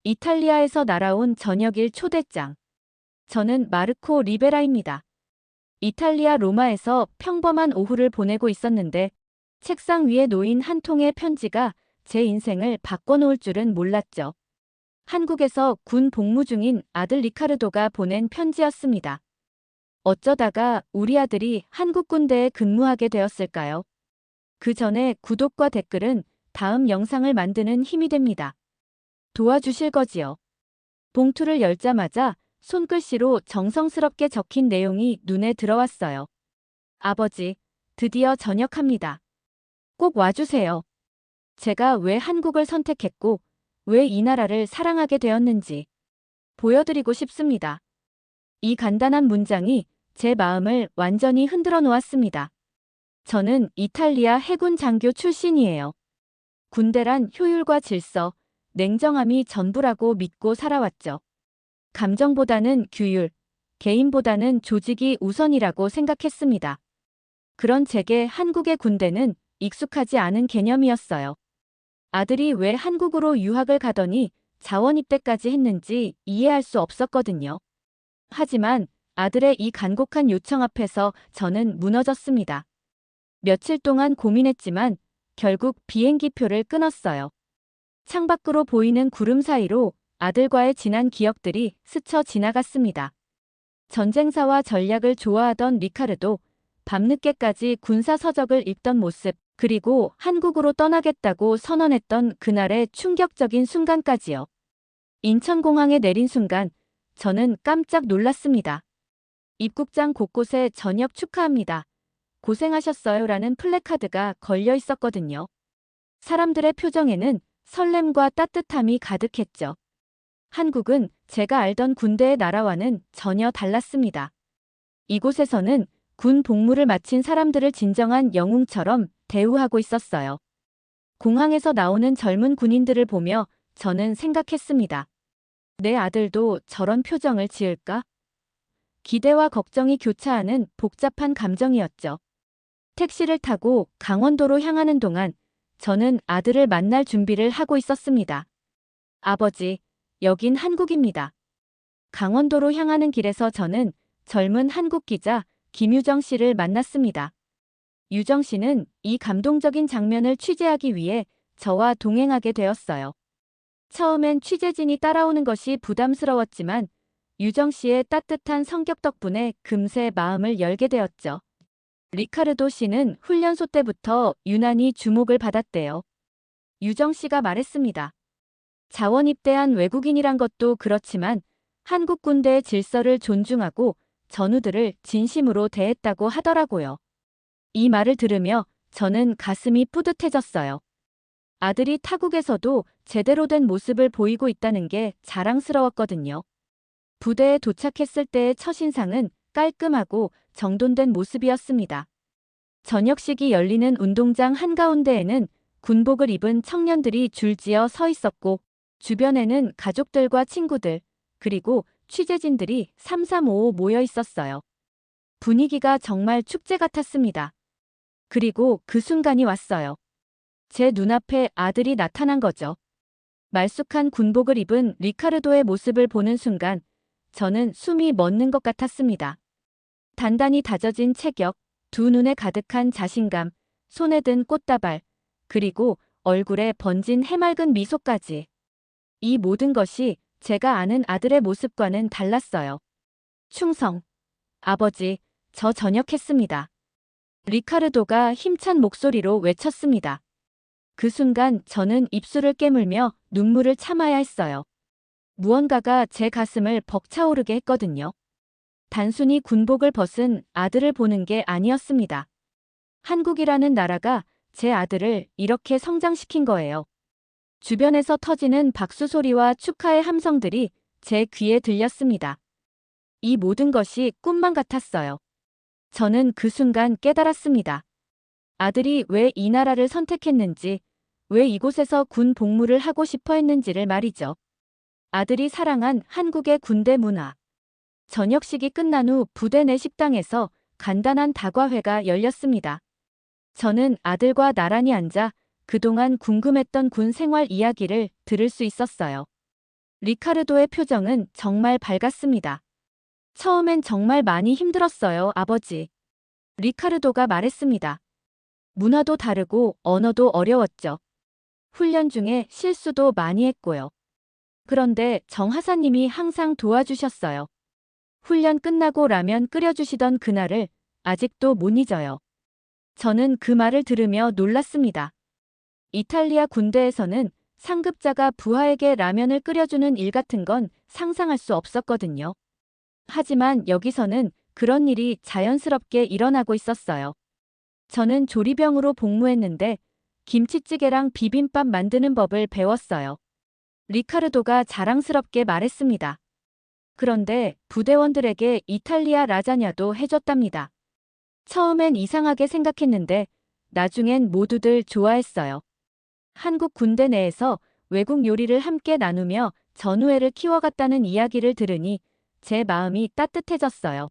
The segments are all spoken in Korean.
이탈리아에서 날아온 저녁일 초대장. 저는 마르코 리베라입니다. 이탈리아 로마에서 평범한 오후를 보내고 있었는데 책상 위에 놓인 한 통의 편지가 제 인생을 바꿔놓을 줄은 몰랐죠. 한국에서 군 복무 중인 아들 리카르도가 보낸 편지였습니다. 어쩌다가 우리 아들이 한국 군대에 근무하게 되었을까요? 그 전에 구독과 댓글은 다음 영상을 만드는 힘이 됩니다. 도와주실 거지요? 봉투를 열자마자 손글씨로 정성스럽게 적힌 내용이 눈에 들어왔어요. 아버지, 드디어 전역합니다. 꼭 와주세요. 제가 왜 한국을 선택했고, 왜 이 나라를 사랑하게 되었는지 보여드리고 싶습니다. 이 간단한 문장이 제 마음을 완전히 흔들어 놓았습니다. 저는 이탈리아 해군 장교 출신이에요. 군대란 효율과 질서, 냉정함이 전부라고 믿고 살아왔죠. 감정보다는 규율, 개인보다는 조직이 우선이라고 생각했습니다. 그런 제게 한국의 군대는 익숙하지 않은 개념이었어요. 아들이 왜 한국으로 유학을 가더니 자원 입대까지 했는지 이해할 수 없었거든요. 하지만 아들의 이 간곡한 요청 앞에서 저는 무너졌습니다. 며칠 동안 고민했지만 결국 비행기표를 끊었어요. 창밖으로 보이는 구름 사이로 아들과의 지난 기억들이 스쳐 지나갔습니다. 전쟁사와 전략을 좋아하던 리카르도, 밤늦게까지 군사 서적을 읽던 모습, 그리고 한국으로 떠나겠다고 선언했던 그날의 충격적인 순간까지요. 인천공항에 내린 순간 저는 깜짝 놀랐습니다. 입국장 곳곳에 전역 축하합니다. 고생하셨어요라는 플래카드가 걸려 있었거든요. 사람들의 표정에는 설렘과 따뜻함이 가득했죠. 한국은 제가 알던 군대의 나라와는 전혀 달랐습니다. 이곳에서는 군 복무를 마친 사람들을 진정한 영웅처럼 대우하고 있었어요. 공항에서 나오는 젊은 군인들을 보며 저는 생각했습니다. 내 아들도 저런 표정을 지을까? 기대와 걱정이 교차하는 복잡한 감정이었죠. 택시를 타고 강원도로 향하는 동안 저는 아들을 만날 준비를 하고 있었습니다. 아버지, 여긴 한국입니다. 강원도로 향하는 길에서 저는 젊은 한국 기자 김유정 씨를 만났습니다. 유정 씨는 이 감동적인 장면을 취재하기 위해 저와 동행하게 되었어요. 처음엔 취재진이 따라오는 것이 부담스러웠지만 유정 씨의 따뜻한 성격 덕분에 금세 마음을 열게 되었죠. 리카르도 씨는 훈련소 때부터 유난히 주목을 받았대요. 유정 씨가 말했습니다. 자원 입대한 외국인이란 것도 그렇지만 한국 군대의 질서를 존중하고 전우들을 진심으로 대했다고 하더라고요. 이 말을 들으며 저는 가슴이 뿌듯해졌어요. 아들이 타국에서도 제대로 된 모습을 보이고 있다는 게 자랑스러웠거든요. 부대에 도착했을 때의 첫인상은 깔끔하고 정돈된 모습이었습니다. 저녁식이 열리는 운동장 한가운데에는 군복을 입은 청년들이 줄지어 서 있었고 주변에는 가족들과 친구들, 그리고 취재진들이 삼삼오오 모여 있었어요. 분위기가 정말 축제 같았습니다. 그리고 그 순간이 왔어요. 제 눈앞에 아들이 나타난 거죠. 말쑥한 군복을 입은 리카르도의 모습을 보는 순간 저는 숨이 멎는 것 같았습니다. 단단히 다져진 체격, 두 눈에 가득한 자신감, 손에 든 꽃다발, 그리고 얼굴에 번진 해맑은 미소까지. 이 모든 것이 제가 아는 아들의 모습과는 달랐어요. 충성. 아버지, 저 전역했습니다. 리카르도가 힘찬 목소리로 외쳤습니다. 그 순간 저는 입술을 깨물며 눈물을 참아야 했어요. 무언가가 제 가슴을 벅차오르게 했거든요. 단순히 군복을 벗은 아들을 보는 게 아니었습니다. 한국이라는 나라가 제 아들을 이렇게 성장시킨 거예요. 주변에서 터지는 박수 소리와 축하의 함성들이 제 귀에 들렸습니다. 이 모든 것이 꿈만 같았어요. 저는 그 순간 깨달았습니다. 아들이 왜 이 나라를 선택했는지, 왜 이곳에서 군 복무를 하고 싶어 했는지를 말이죠. 아들이 사랑한 한국의 군대 문화. 저녁식이 끝난 후 부대 내 식당에서 간단한 다과회가 열렸습니다. 저는 아들과 나란히 앉아 그동안 궁금했던 군 생활 이야기를 들을 수 있었어요. 리카르도의 표정은 정말 밝았습니다. 처음엔 정말 많이 힘들었어요, 아버지. 리카르도가 말했습니다. 문화도 다르고 언어도 어려웠죠. 훈련 중에 실수도 많이 했고요. 그런데 정하사님이 항상 도와주셨어요. 훈련 끝나고 라면 끓여주시던 그날을 아직도 못 잊어요. 저는 그 말을 들으며 놀랐습니다. 이탈리아 군대에서는 상급자가 부하에게 라면을 끓여주는 일 같은 건 상상할 수 없었거든요. 하지만 여기서는 그런 일이 자연스럽게 일어나고 있었어요. 저는 조리병으로 복무했는데 김치찌개랑 비빔밥 만드는 법을 배웠어요. 리카르도가 자랑스럽게 말했습니다. 그런데 부대원들에게 이탈리아 라자냐도 해줬답니다. 처음엔 이상하게 생각했는데 나중엔 모두들 좋아했어요. 한국 군대 내에서 외국 요리를 함께 나누며 전우회를 키워갔다는 이야기를 들으니 제 마음이 따뜻해졌어요.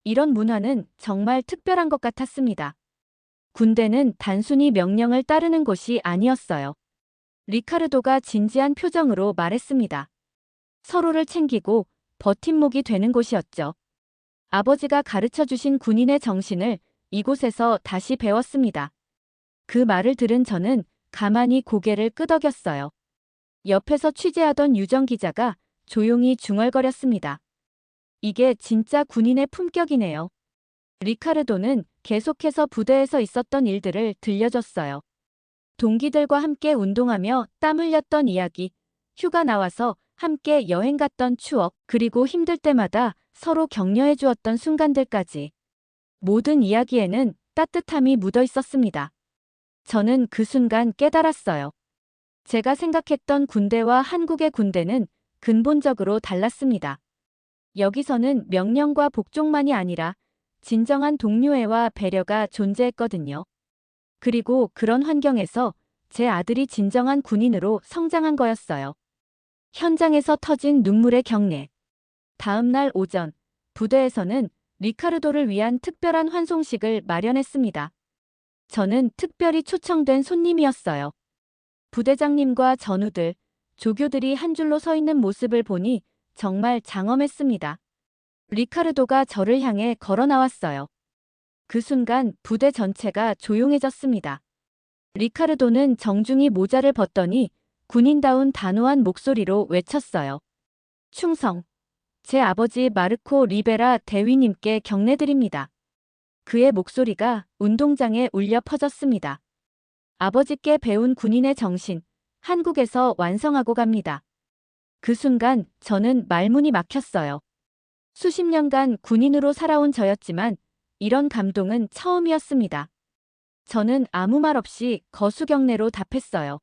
이런 문화는 정말 특별한 것 같았습니다. 군대는 단순히 명령을 따르는 곳이 아니었어요. 리카르도가 진지한 표정으로 말했습니다. 서로를 챙기고 버팀목이 되는 곳이었죠. 아버지가 가르쳐 주신 군인의 정신을 이곳에서 다시 배웠습니다. 그 말을 들은 저는 가만히 고개를 끄덕였어요. 옆에서 취재하던 유정 기자가 조용히 중얼거렸습니다. 이게 진짜 군인의 품격이네요. 리카르도는 계속해서 부대에서 있었던 일들을 들려줬어요. 동기들과 함께 운동하며 땀 흘렸던 이야기, 휴가 나와서 함께 여행 갔던 추억, 그리고 힘들 때마다 서로 격려해 주었던 순간들까지. 모든 이야기에는 따뜻함이 묻어 있었습니다. 저는 그 순간 깨달았어요. 제가 생각했던 군대와 한국의 군대는 근본적으로 달랐습니다. 여기서는 명령과 복종만이 아니라 진정한 동료애와 배려가 존재했거든요. 그리고 그런 환경에서 제 아들이 진정한 군인으로 성장한 거였어요. 현장에서 터진 눈물의 경례. 다음 날 오전, 부대에서는 리카르도를 위한 특별한 환송식을 마련했습니다. 저는 특별히 초청된 손님이었어요. 부대장님과 전우들, 조교들이 한 줄로 서 있는 모습을 보니 정말 장엄했습니다. 리카르도가 저를 향해 걸어 나왔어요. 그 순간 부대 전체가 조용해졌습니다. 리카르도는 정중히 모자를 벗더니 군인다운 단호한 목소리로 외쳤어요. 충성! 제 아버지 마르코 리베라 대위님께 경례드립니다. 그의 목소리가 운동장에 울려 퍼졌습니다. 아버지께 배운 군인의 정신, 한국에서 완성하고 갑니다. 그 순간 저는 말문이 막혔어요. 수십 년간 군인으로 살아온 저였지만 이런 감동은 처음이었습니다. 저는 아무 말 없이 거수경례로 답했어요.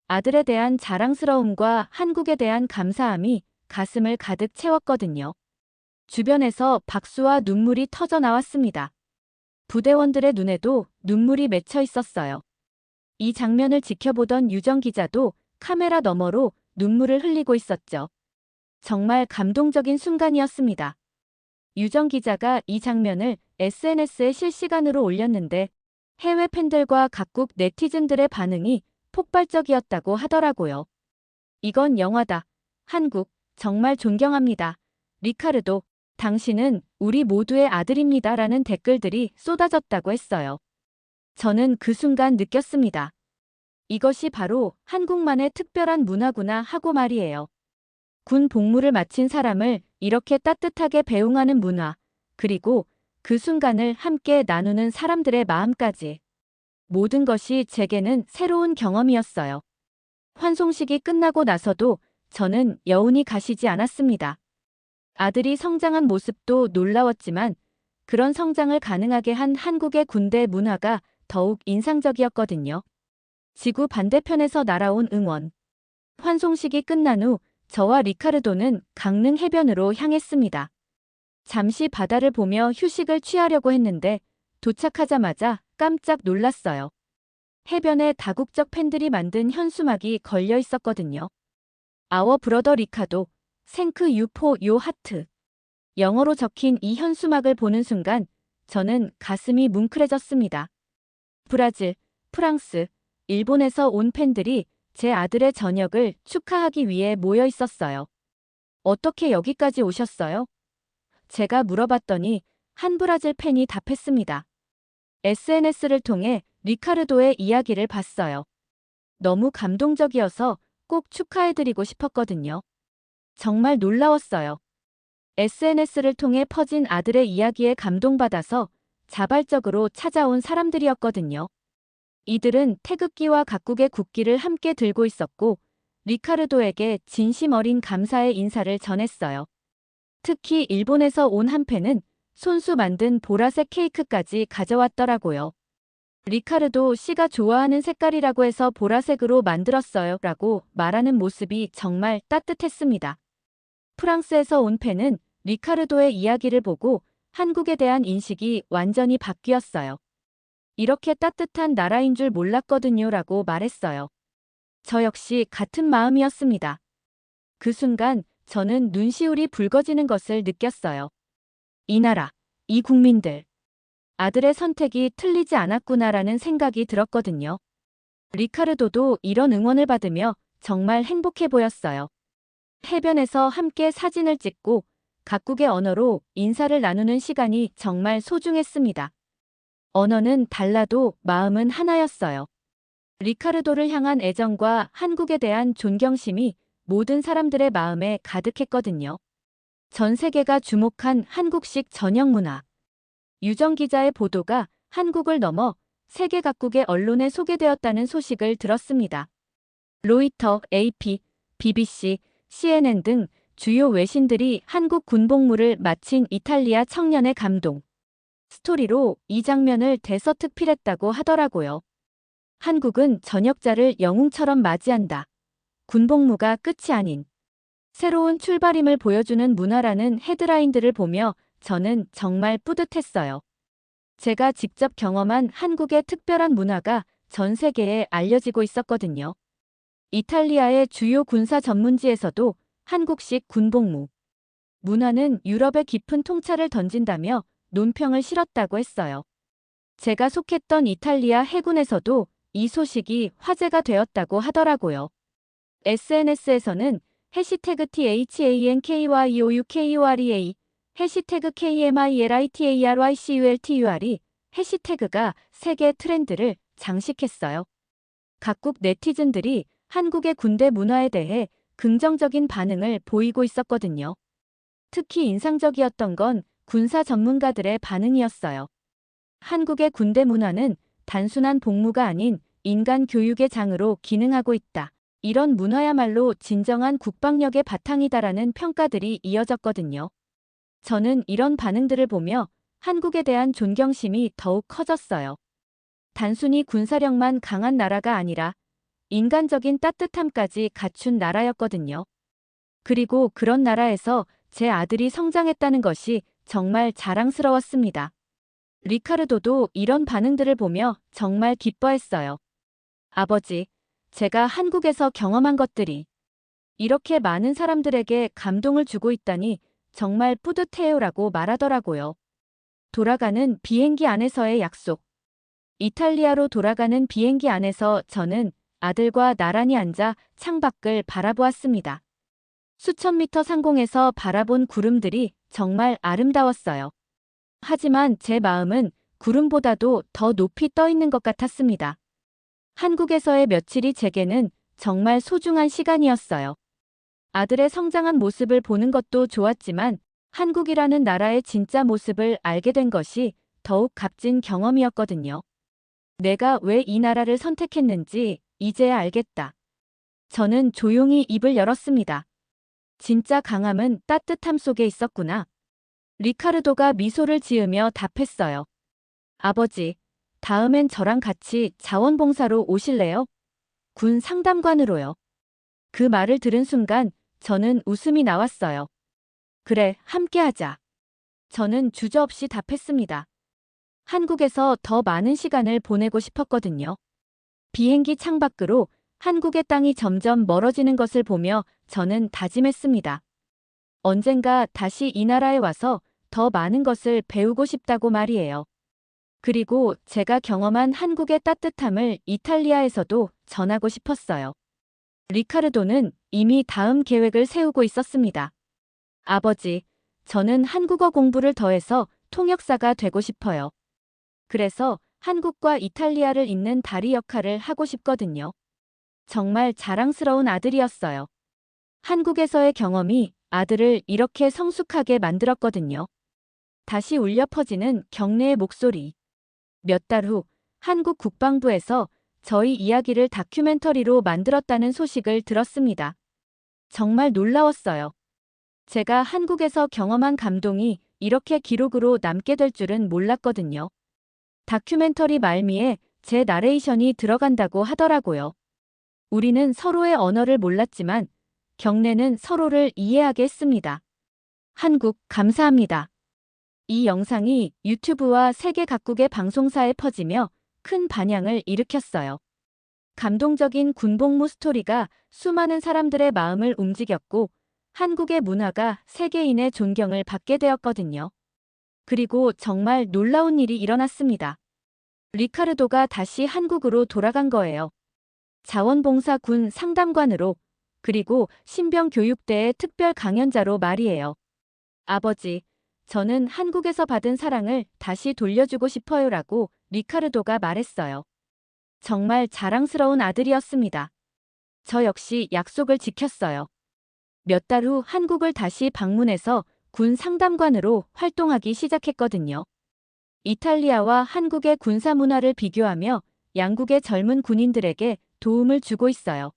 아들에 대한 자랑스러움과 한국에 대한 감사함이 가슴을 가득 채웠거든요. 주변에서 박수와 눈물이 터져 나왔습니다. 부대원들의 눈에도 눈물이 맺혀 있었어요. 이 장면을 지켜보던 유정 기자도 카메라 너머로 눈물을 흘리고 있었죠. 정말 감동적인 순간이었습니다. 유정 기자가 이 장면을 SNS에 실시간으로 올렸는데 해외 팬들과 각국 네티즌들의 반응이 폭발적이었다고 하더라고요. 이건 영화다. 한국, 정말 존경합니다. 리카르도, 당신은 우리 모두의 아들입니다. 라는 댓글들이 쏟아졌다고 했어요. 저는 그 순간 느꼈습니다. 이것이 바로 한국만의 특별한 문화구나 하고 말이에요. 군 복무를 마친 사람을 이렇게 따뜻하게 배웅하는 문화, 그리고 그 순간을 함께 나누는 사람들의 마음까지. 모든 것이 제게는 새로운 경험이었어요. 환송식이 끝나고 나서도 저는 여운이 가시지 않았습니다. 아들이 성장한 모습도 놀라웠지만 그런 성장을 가능하게 한 한국의 군대 문화가 더욱 인상적이었거든요. 지구 반대편에서 날아온 응원. 환송식이 끝난 후 저와 리카르도는 강릉 해변으로 향했습니다. 잠시 바다를 보며 휴식을 취하려고 했는데 도착하자마자 깜짝 놀랐어요. 해변에 다국적 팬들이 만든 현수막이 걸려 있었거든요. 아워 브러더 리카도, 생크 유포 요 하트. 영어로 적힌 이 현수막을 보는 순간 저는 가슴이 뭉클해졌습니다. 브라질, 프랑스, 일본에서 온 팬들이 제 아들의 전역을 축하하기 위해 모여 있었어요. 어떻게 여기까지 오셨어요? 제가 물어봤더니 한 브라질 팬이 답했습니다. SNS를 통해 리카르도의 이야기를 봤어요. 너무 감동적이어서 꼭 축하해드리고 싶었거든요. 정말 놀라웠어요. SNS를 통해 퍼진 아들의 이야기에 감동받아서 자발적으로 찾아온 사람들이었거든요. 이들은 태극기와 각국의 국기를 함께 들고 있었고 리카르도에게 진심 어린 감사의 인사를 전했어요. 특히 일본에서 온 한 팬은 손수 만든 보라색 케이크까지 가져왔더라고요. 리카르도 씨가 좋아하는 색깔이라고 해서 보라색으로 만들었어요 라고 말하는 모습이 정말 따뜻했습니다. 프랑스에서 온 팬은 리카르도의 이야기를 보고 한국에 대한 인식이 완전히 바뀌었어요. 이렇게 따뜻한 나라인 줄 몰랐거든요 라고 말했어요. 저 역시 같은 마음이었습니다. 그 순간 저는 눈시울이 붉어지는 것을 느꼈어요. 이 나라, 이 국민들. 아들의 선택이 틀리지 않았구나라는 생각이 들었거든요. 리카르도도 이런 응원을 받으며 정말 행복해 보였어요. 해변에서 함께 사진을 찍고 각국의 언어로 인사를 나누는 시간이 정말 소중했습니다. 언어는 달라도 마음은 하나였어요. 리카르도를 향한 애정과 한국에 대한 존경심이 모든 사람들의 마음에 가득했거든요. 전 세계가 주목한 한국식 저녁 문화. 유정 기자의 보도가 한국을 넘어 세계 각국의 언론에 소개되었다는 소식을 들었습니다. 로이터, AP, BBC, CNN 등 주요 외신들이 한국 군복무를 마친 이탈리아 청년의 감동 스토리로 이 장면을 대서특필했다고 하더라고요. 한국은 전역자를 영웅처럼 맞이한다. 군복무가 끝이 아닌 새로운 출발임을 보여주는 문화라는 헤드라인들을 보며 저는 정말 뿌듯했어요. 제가 직접 경험한 한국의 특별한 문화가 전 세계에 알려지고 있었거든요. 이탈리아의 주요 군사 전문지에서도 한국식 군복무 문화는 유럽의 깊은 통찰을 던진다며 논평을 실었다고 했어요. 제가 속했던 이탈리아 해군에서도 이 소식이 화제가 되었다고 하더라고요. SNS에서는 해시태그 THANKYOUKUREA 해시태그 KMILITARYCULTUR이 해시태그가 세계 트렌드를 장식했어요. 각국 네티즌들이 한국의 군대 문화에 대해 긍정적인 반응을 보이고 있었거든요. 특히 인상적이었던 건 군사 전문가들의 반응이었어요. 한국의 군대 문화는 단순한 복무가 아닌 인간 교육의 장으로 기능하고 있다. 이런 문화야말로 진정한 국방력의 바탕이다라는 평가들이 이어졌거든요. 저는 이런 반응들을 보며 한국에 대한 존경심이 더욱 커졌어요. 단순히 군사력만 강한 나라가 아니라 인간적인 따뜻함까지 갖춘 나라였거든요. 그리고 그런 나라에서 제 아들이 성장했다는 것이 정말 자랑스러웠습니다. 리카르도도 이런 반응들을 보며 정말 기뻐했어요. 아버지, 제가 한국에서 경험한 것들이 이렇게 많은 사람들에게 감동을 주고 있다니 정말 뿌듯해요라고 말하더라고요. 돌아가는 비행기 안에서의 약속. 이탈리아로 돌아가는 비행기 안에서 저는 아들과 나란히 앉아 창밖을 바라보았습니다. 수천 미터 상공에서 바라본 구름들이 정말 아름다웠어요. 하지만 제 마음은 구름보다도 더 높이 떠 있는 것 같았습니다. 한국에서의 며칠이 제게는 정말 소중한 시간이었어요. 아들의 성장한 모습을 보는 것도 좋았지만 한국이라는 나라의 진짜 모습을 알게 된 것이 더욱 값진 경험이었거든요. 내가 왜 이 나라를 선택했는지 이제야 알겠다. 저는 조용히 입을 열었습니다. 진짜 강함은 따뜻함 속에 있었구나. 리카르도가 미소를 지으며 답했어요. 아버지, 다음엔 저랑 같이 자원봉사로 오실래요? 군 상담관으로요. 그 말을 들은 순간 저는 웃음이 나왔어요. 그래, 함께하자. 저는 주저없이 답했습니다. 한국에서 더 많은 시간을 보내고 싶었거든요. 비행기 창밖으로 한국의 땅이 점점 멀어지는 것을 보며 저는 다짐했습니다. 언젠가 다시 이 나라에 와서 더 많은 것을 배우고 싶다고 말이에요. 그리고 제가 경험한 한국의 따뜻함을 이탈리아에서도 전하고 싶었어요. 리카르도는 이미 다음 계획을 세우고 있었습니다. 아버지, 저는 한국어 공부를 더해서 통역사가 되고 싶어요. 그래서 한국과 이탈리아를 잇는 다리 역할을 하고 싶거든요. 정말 자랑스러운 아들이었어요. 한국에서의 경험이 아들을 이렇게 성숙하게 만들었거든요. 다시 울려 퍼지는 경례의 목소리. 몇 달 후 한국 국방부에서 저희 이야기를 다큐멘터리로 만들었다는 소식을 들었습니다. 정말 놀라웠어요. 제가 한국에서 경험한 감동이 이렇게 기록으로 남게 될 줄은 몰랐거든요. 다큐멘터리 말미에 제 나레이션이 들어간다고 하더라고요. 우리는 서로의 언어를 몰랐지만 경례는 서로를 이해하게 했습니다. 한국, 감사합니다. 이 영상이 유튜브와 세계 각국의 방송사에 퍼지며 큰 반향을 일으켰어요. 감동적인 군복무 스토리가 수많은 사람들의 마음을 움직였고 한국의 문화가 세계인의 존경을 받게 되었거든요. 그리고 정말 놀라운 일이 일어났습니다. 리카르도가 다시 한국으로 돌아간 거예요. 자원봉사 군 상담관으로, 그리고 신병교육대의 특별 강연자로 말이에요. 아버지, 저는 한국에서 받은 사랑을 다시 돌려주고 싶어요라고 리카르도가 말했어요. 정말 자랑스러운 아들이었습니다. 저 역시 약속을 지켰어요. 몇 달 후 한국을 다시 방문해서 군 상담관으로 활동하기 시작했거든요. 이탈리아와 한국의 군사 문화를 비교하며 양국의 젊은 군인들에게 도움을 주고 있어요.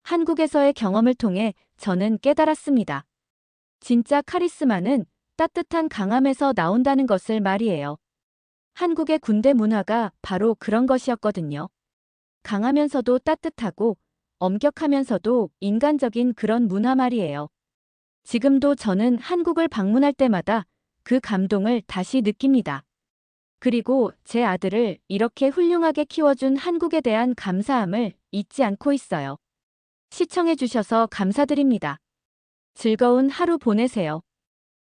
한국에서의 경험을 통해 저는 깨달았습니다. 진짜 카리스마는 따뜻한 강함에서 나온다는 것을 말이에요. 한국의 군대 문화가 바로 그런 것이었거든요. 강하면서도 따뜻하고 엄격하면서도 인간적인 그런 문화 말이에요. 지금도 저는 한국을 방문할 때마다 그 감동을 다시 느낍니다. 그리고 제 아들을 이렇게 훌륭하게 키워준 한국에 대한 감사함을 잊지 않고 있어요. 시청해주셔서 감사드립니다. 즐거운 하루 보내세요.